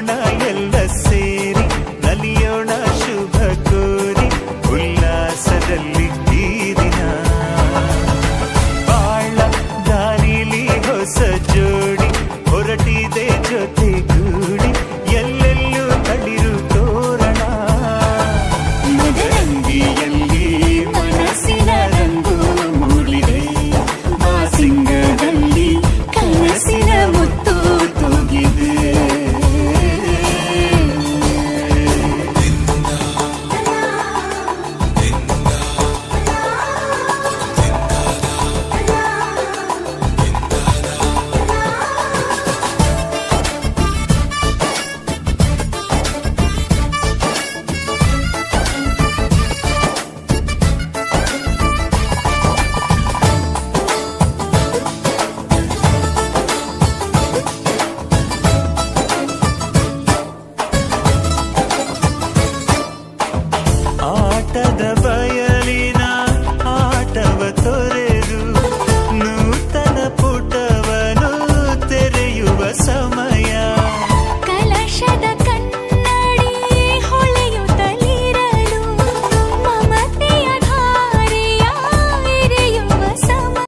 ಕುಣಿಯೋಣ ಎಲ್ಲ ಸೇರಿ ನಲಿಯೋಣ ಶುಭ ಕೋರಿ ಉಲ್ಲಾಸದಲ್ಲಿ ಈ ದಿನ ಬಾಳ ದಾರಿಲಿ ಹೊಸ ಜೋಡಿ ಹೊರಟಿದೆ ಜೊತೆಗೂಡಿ ಎಲ್ಲೆಲ್ಲೂ ತಳಿರು ತೋರಣ ಮದರಂಗಿಯಲ್ಲಿ ಮನಸ್ಸಿನ ರಂಗು ಮೂಡಿದೆ ಬಾಸಿಂಗದಲ್ಲಿ ಕನಸಿನ ಮುತ್ತು ತೂಗಿದೆ ಆಟದ